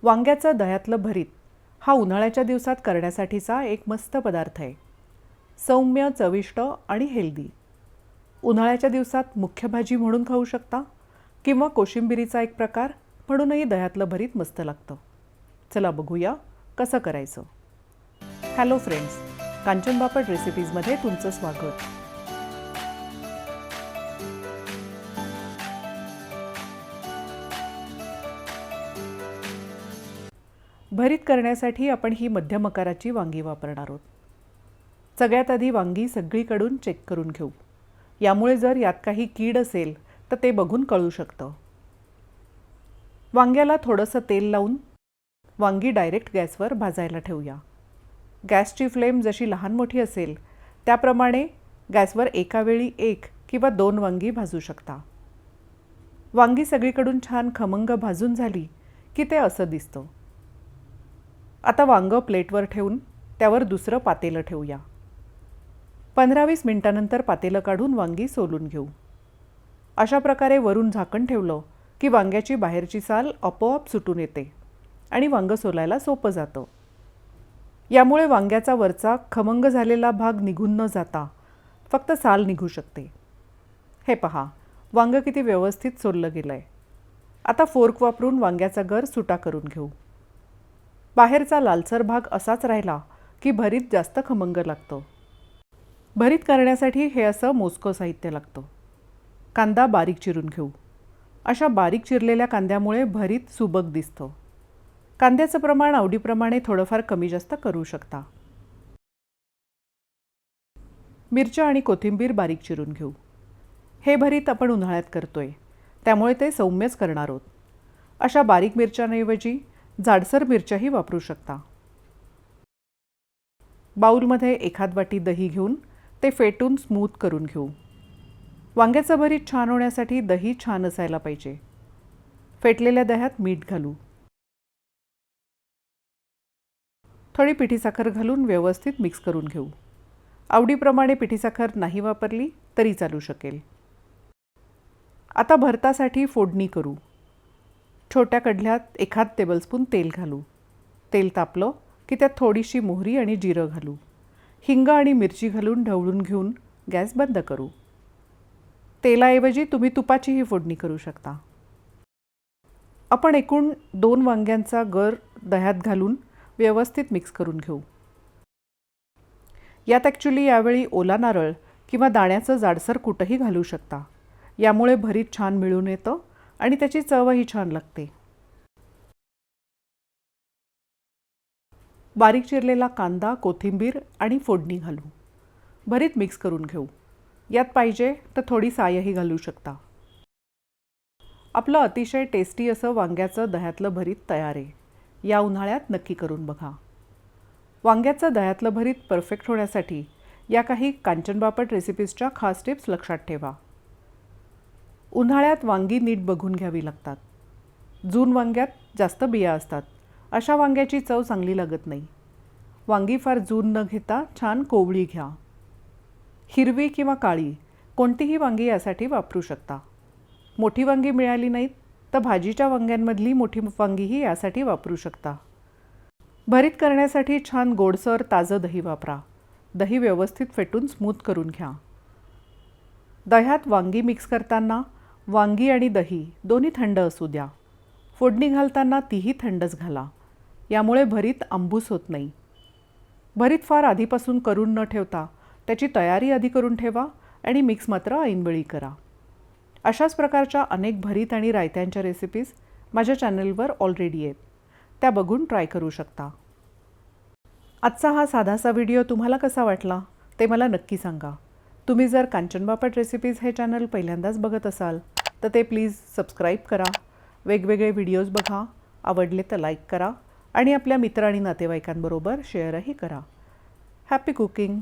वांग्याचं दह्यातलं भरीत हा उन्हाळ्याच्या दिवसात करण्यासाठीचा एक मस्त पदार्थ आहे. सौम्य, चविष्ट आणि हेल्दी. उन्हाळ्याच्या दिवसात मुख्य भाजी म्हणून खाऊ शकता किंवा कोशिंबिरीचा एक प्रकार म्हणूनही दह्यातलं भरीत मस्त लागतं. चला बघूया कसं करायचं. हॅलो फ्रेंड्स, कांचन बापट रेसिपीजमध्ये तुमचं स्वागत. भरीत करण्यासाठी आपण ही मध्यम आकाराची वांगी वापरणार आहोत. सगळ्यात आधी वांगी सगळीकडून चेक करून घेऊ. यामुळे जर यात काही कीड असेल तर ते बघून कळू शकतं. वांग्याला थोडंसं तेल लावून वांगी डायरेक्ट गॅसवर भाजायला ठेवूया. गॅसची फ्लेम जशी लहान मोठी असेल त्याप्रमाणे गॅसवर एका वेळी 1 किंवा 2 वांगी भाजू शकता. वांगी सगळीकडून छान खमंग भाजून झाली की ते असं दिसतं. आता वांगं प्लेटवर ठेवून त्यावर दुसरं पातेलं ठेवूया. 15-20 मिनिटांनंतर पातेलं काढून वांगी सोलून घेऊ. अशा प्रकारे वरून झाकण ठेवलं की वांग्याची बाहेरची साल आपोआप सुटून येते आणि वांगं सोलायला सोपं जातं. यामुळे वांग्याचा वरचा खमंग झालेला भाग निघून न जाता फक्त साल निघू शकते. हे पहा, वांगं किती व्यवस्थित सोललं गेलं आहे. आता फोर्क वापरून वांग्याचा गर सुटा करून घेऊ. बाहेरचा लालसर भाग असाच राहिला की भरीत जास्त खमंग लागतं. भरीत करण्यासाठी हे असं मोजकं साहित्य लागतं. कांदा बारीक चिरून घेऊ. अशा बारीक चिरलेल्या कांद्यामुळे भरीत सुबक दिसतं. कांद्याचं प्रमाण आवडीप्रमाणे थोडंफार कमी जास्त करू शकता. मिरच्या आणि कोथिंबीर बारीक चिरून घेऊ. हे भरीत आपण उन्हाळ्यात करतोय त्यामुळे ते सौम्यच करणार आहोत. अशा बारीक मिरच्यांऐवजी जाडसर मिरच्याही वापरू शकता. बाऊलमध्ये एखाद वाटी दही घेऊन ते फेटून स्मूथ करून घेऊ. वांग्याचं भरीत छान होण्यासाठी दही छान असायला पाहिजे. फेटलेल्या दह्यात मीठ घालू. थोडी पिठी साखर घालून व्यवस्थित मिक्स करून घेऊ. आवडीप्रमाणे पिठी साखर नाही वापरली तरी चालू शकेल. आता भरतासाठी फोडणी करू. छोट्या कढल्यात एखाद टेबलस्पून तेल घालू. तेल तापलं की त्यात थोडीशी मोहरी आणि जिरं घालू. हिंग आणि मिरची घालून ढवळून घेऊन गॅस बंद करू. तेलाऐवजी तुम्ही तुपाचीही फोडणी करू शकता. आपण एकूण 2 वांग्यांचा गर दह्यात घालून व्यवस्थित मिक्स करून घेऊ. यात ॲक्च्युली यावेळी ओला नारळ किंवा दाण्याचं जाडसर कूटही घालू शकता. यामुळे भरीत छान मिळून येतं आणि त्याची चवही छान लागते. बारीक चिरलेला कांदा, कोथिंबीर आणि फोडणी घालू. भरीत मिक्स करून घेऊ. यात पाहिजे तर थोडी सायही घालू शकता. आपलं अतिशय टेस्टी असं वांग्याचं दह्यातलं भरीत तयार आहे. या उन्हाळ्यात नक्की करून बघा. वांग्याचं दह्यातलं भरीत परफेक्ट होण्यासाठी या काही कांचन बापट रेसिपीजच्या खास टिप्स लक्षात ठेवा. उन्हाळ्यात वांगी नीट बघून घ्यावी लागतात. जून वांग्यात जास्त बिया असतात. अशा वांग्याची चव चांगली लागत नाही. वांगी फार जून न घेता छान कोवळी घ्या. हिरवी किंवा काळी कोणतीही वांगी यासाठी वापरू शकता. मोठी वांगी मिळाली नाहीत तर भाजीच्या वांग्यांमधली मोठी वांगीही यासाठी वापरू शकता. भरीत करण्यासाठी छान गोडसर ताजं दही वापरा. दही व्यवस्थित फेटून स्मूथ करून घ्या. दह्यात वांगी मिक्स करताना वांगी आणि दही दोन्ही थंड असू द्या. फोडणी घालताना तीही थंडच घाला. यामुळे भरीत आंबूस होत नाही. भरीत फार आधीपासून करून न ठेवता त्याची तयारी आधी करून ठेवा आणि मिक्स मात्र ऐनवेळी करा. अशाच प्रकारच्या अनेक भरीत आणि रायत्यांच्या रेसिपीज माझ्या चॅनलवर ऑलरेडी आहेत. त्या बघून ट्राय करू शकता. आजचा हा साधासा व्हिडिओ तुम्हाला कसा वाटला ते मला नक्की सांगा. तुम्ही जर कांचन बापट रेसिपीज हे चॅनल पहिल्यांदाच बघत असाल तर ते प्लीज सबस्क्राईब करा. वेगवेगळे व्हिडिओज बघा. आवडले तर लाईक करा आणि आपल्या मित्र आणि नातेवाईकांबरोबर शेअरही करा. Happy cooking.